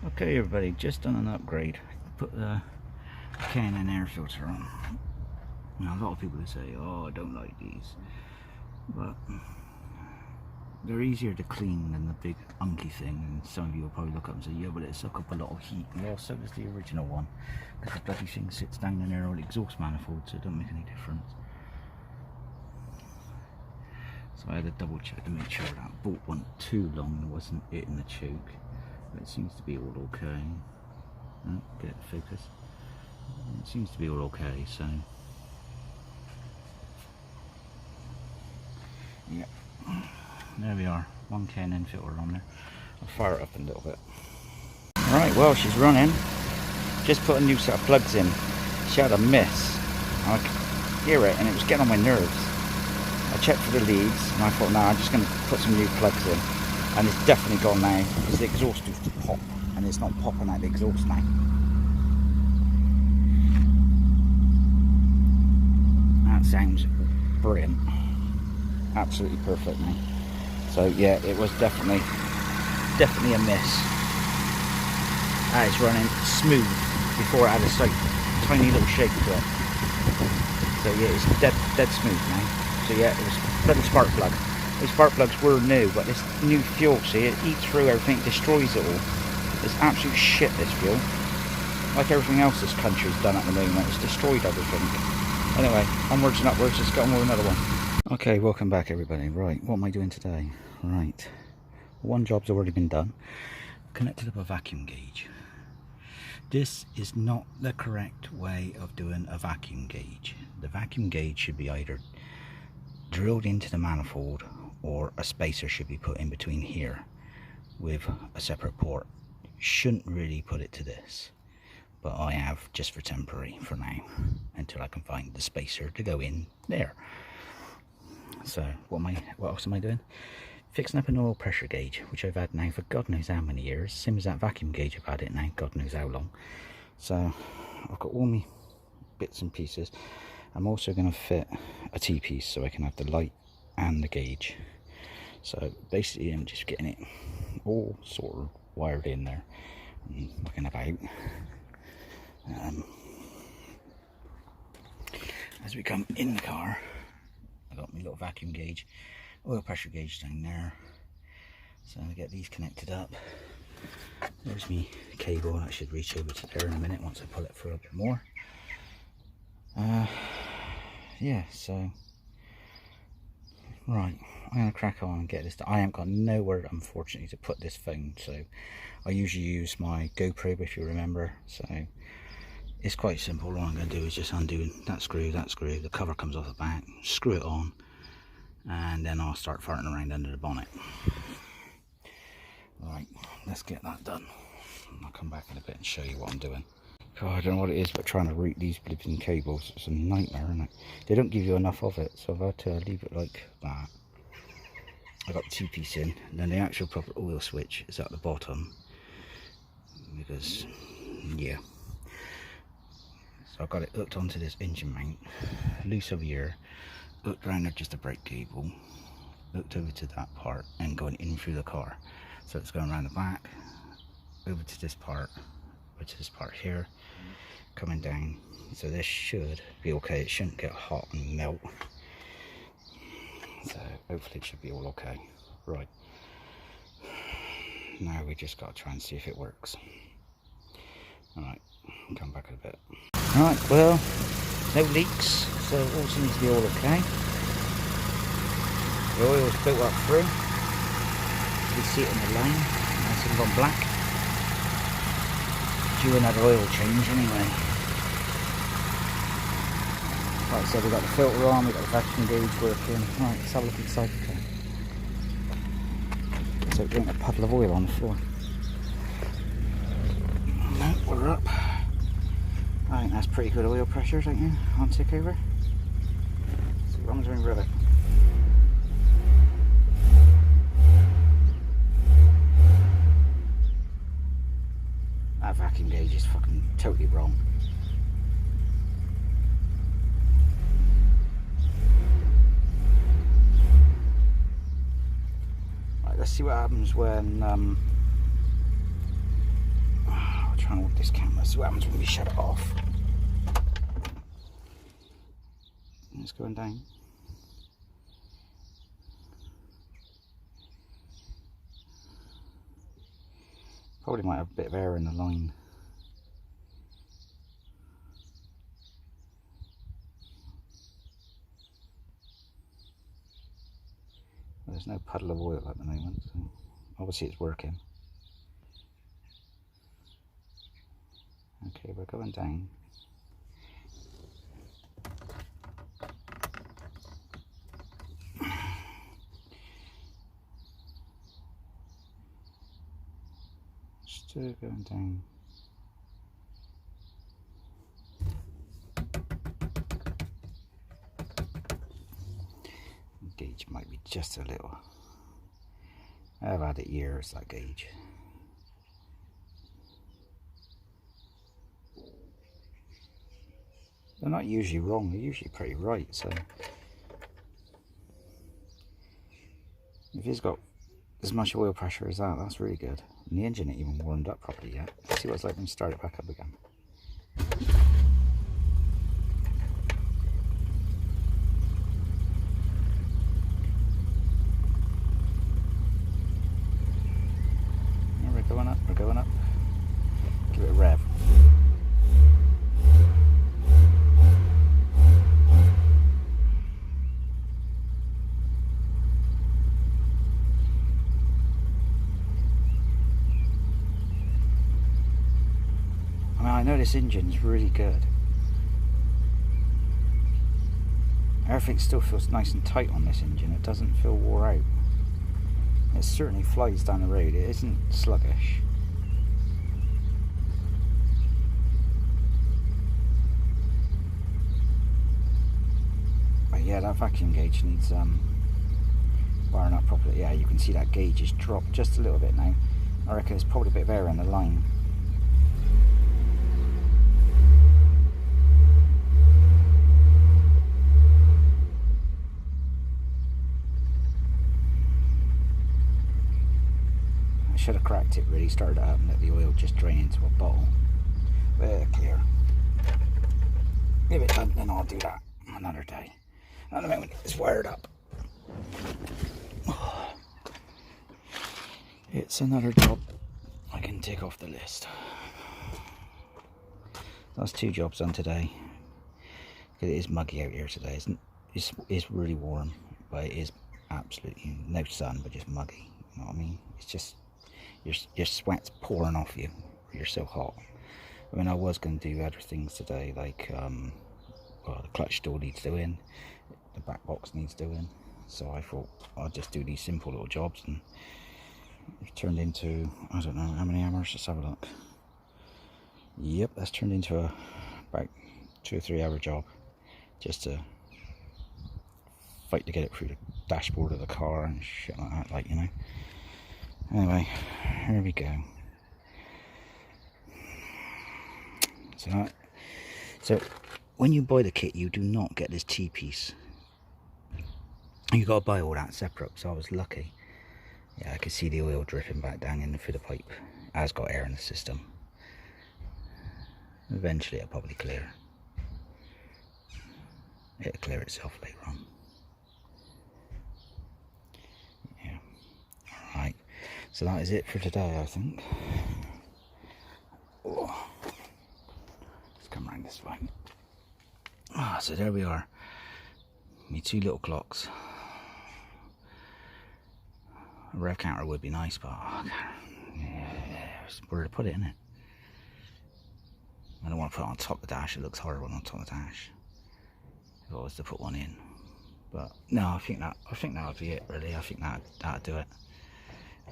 Okay everybody, just done an upgrade. Put the Canon air filter on. Now a lot of people will say, oh I don't like these, but they're easier to clean than the big unky thing, and some of you will probably look up and say, yeah but it suck up a lot of heat. Well, so does the original one, because the bloody thing sits down in their old exhaust manifold, so it don't make any difference. So I had to double check to make sure that bolt wasn't too long and wasn't hitting the choke. But it seems to be all okay. Oh, get it focus. It seems to be all okay, so yeah, there we are. One Canon filter on there. I'll fire it up a little bit. Right, well she's running. Just put a new set of plugs in. She had a miss. I could hear it and it was getting on my nerves. I checked for the leads and I thought, nah, I'm just going to put some new plugs in. And it's definitely gone now, because the exhaust used to pop, and it's not popping out the exhaust now. That sounds brilliant. Absolutely perfect now. So yeah, it was definitely a miss. It's running smooth before it had a slight, tiny little shake to it. So yeah, it's dead smooth now. So yeah, it was a bloody spark plug. These spark plugs were new, but this new fuel, see, it eats through everything, destroys it all. It's absolute shit, this fuel. Like everything else this country's done at the moment, it's destroyed everything. Anyway, onwards and upwards, let's get on with another one. Okay, welcome back everybody. Right, what am I doing today? Right, one job's already been done. Connected up a vacuum gauge. This is not the correct way of doing a vacuum gauge. The vacuum gauge should be either drilled into the manifold, or a spacer should be put in between here with a separate port. Shouldn't really put it to this, but I have just for temporary for now, until I can find the spacer to go in there. So what else am I doing? Fixing up an oil pressure gauge, which I've had now for God knows how many years. Same as that vacuum gauge, I've had it now God knows how long. So I've got all my bits and pieces. I'm also going to fit a T-piece so I can have the light and the gauge. So basically I'm just getting it all sort of wired in there and looking about. As we come in the car, I got my little vacuum gauge, oil pressure gauge down there. So I get these connected up. There's my cable. I should reach over to there in a minute once I pull it through a bit more. Yeah, so right, I'm going to crack on and get this done. I haven't got nowhere, unfortunately, to put this phone, so I usually use my GoPro, if you remember. So it's quite simple. All I'm going to do is just undo that screw, the cover comes off the back, screw it on, and then I'll start farting around under the bonnet. Right, let's get that done. I'll come back in a bit and show you what I'm doing. God, I don't know what it is, but trying to route these flipping cables, it's a nightmare, isn't it? They don't give you enough of it, so I've had to leave it like that. I got the T-piece in, and then the actual proper oil switch is at the bottom, because, yeah. So I've got it hooked onto this engine mount, loose over here, hooked around there just a brake cable, hooked over to that part, and going in through the car. So it's going around the back, over to this part, over to this part here, coming down. So this should be okay. It shouldn't get hot and melt. So hopefully it should be all okay. Right, now we just got to try and see if it works. Alright, come back in a bit. Alright, well, no leaks, so it all seems to be all okay. The oil's built up through. You can see it in the line, nice and gone black. Due another oil change anyway. Right, so we've got the filter on, we've got the vacuum gauge working. Right, let's have a look inside the car. So we're getting a puddle of oil on the floor. No, we're up. I think that's pretty good oil pressure, don't you? On tick over. So what happens when we rub it? That vacuum gauge is fucking totally wrong. Right, let's see what happens when trying to work this camera, see what happens when we shut it off. It's going down. Probably might have a bit of air in the line. There's no puddle of oil at the moment, so obviously it's working. Okay, we're going down. Still going down. Gauge might be just a little. I've had it years, that gauge. They're not usually wrong, they're usually pretty right, so if he's got as much oil pressure as that, that's really good. And the engine ain't even warmed up properly yet. Let's see what it's like when you start it back up again. We're going up, we're going up. Give it a rev. I know this engine's really good. Everything still feels nice and tight on this engine. It doesn't feel wore out. It certainly flies down the road. It isn't sluggish. But yeah, that vacuum gauge needs wiring up properly. Yeah, you can see that gauge has dropped just a little bit now. I reckon there's probably a bit of air in the line. Should have cracked it really, started it up and let the oil just drain into a bottle. But clear. If it doesn't, then I'll do that another day. At the moment it's wired up. It's another job I can tick off the list. That's 2 jobs done today. It is muggy out here today. It's really warm, but it is absolutely no sun, but just muggy. You know what I mean? It's just your sweat's pouring off you. You're so hot. I mean, I was going to do other things today, like well, the clutch door needs doing, the back box needs doing. So I thought I'll just do these simple little jobs, and it turned into, I don't know how many hours. Let's have a look. Yep, that's turned into about 2 or 3 hour job, just to fight to get it through the dashboard of the car and shit like that, like, you know. Anyway, here we go. So when you buy the kit, you do not get this T-piece. You got to buy all that separate. So I was lucky. Yeah, I could see the oil dripping back down in through the pipe. It has got air in the system. Eventually it'll probably clear. It'll clear itself later on. Yeah. Alright. So that is it for today, I think. Oh. Let's come round this way. Ah, so there we are. My 2 little clocks. A rev counter would be nice, but yeah, where to put it, innit? I don't want to put it on top of the dash. It looks horrible on top of the dash if I was to put one in. But no, I think that would be it, really. I think that'd do it.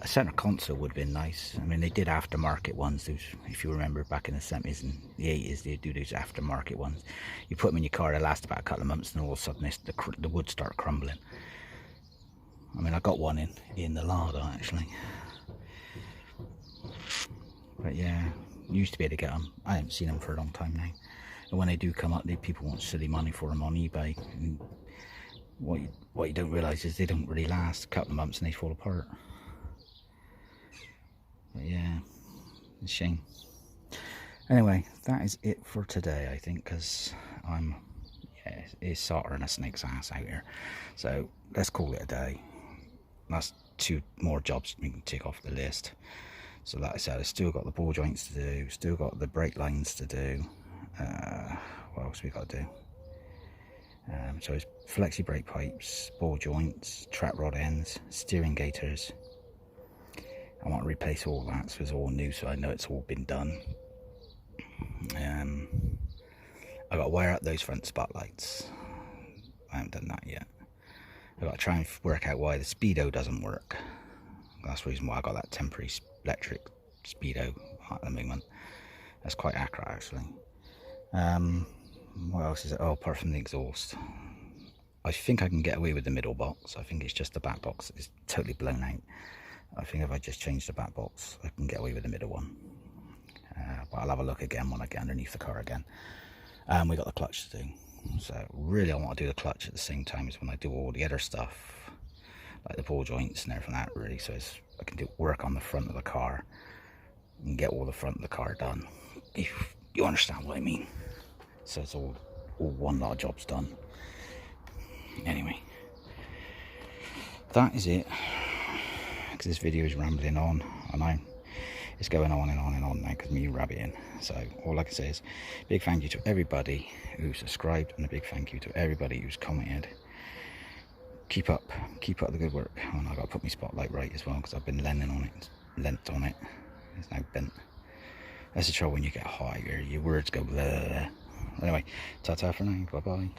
A centre console would have been nice. I mean, they did aftermarket ones. Those, if you remember, back in the 70s and the 80s, they do those aftermarket ones. You put them in your car, they last about a couple of months, and all of a sudden the wood start crumbling. I mean, I got one in the larder, actually. But yeah, used to be able to get them. I haven't seen them for a long time now. And when they do come up, people want silly money for them on eBay. And what you don't realise is they don't really last a couple of months and they fall apart. But yeah, it's a shame. Anyway, that is it for today, I think, because it's soldering a snake's ass out here. So let's call it a day. That's 2 more jobs we can tick off the list. So like I said, I've still got the ball joints to do, still got the brake lines to do. What else we got to do? So it's flexi brake pipes, ball joints, trap rod ends, steering gaiters. I want to replace all that, so it's all new, so I know it's all been done. I got to wire up those front spotlights. I haven't done that yet. I got to try and work out why the speedo doesn't work. That's the reason why I got that temporary electric speedo at the moment. That's quite accurate, actually. What else is it? Oh, apart from the exhaust, I think I can get away with the middle box. I think it's just the back box is totally blown out. I think if I just change the back box, I can get away with the middle one. But I'll have a look again when I get underneath the car again. We got the clutch to do, so really I want to do the clutch at the same time as when I do all the other stuff, like the ball joints and everything like that, really, so I can do work on the front of the car and get all the front of the car done, if you understand what I mean. So it's all one lot of jobs done. Anyway, that is it, because this video is rambling on, and it's going on and on and on now because me rabbiting. So all I can say is big thank you to everybody who subscribed, and a big thank you to everybody who's commented. Keep up the good work. And I got to put my spotlight right as well, because I've been lent on it. It's now bent. That's the trouble when you get high, your words go blah. Anyway, ta-ta for now. Bye bye.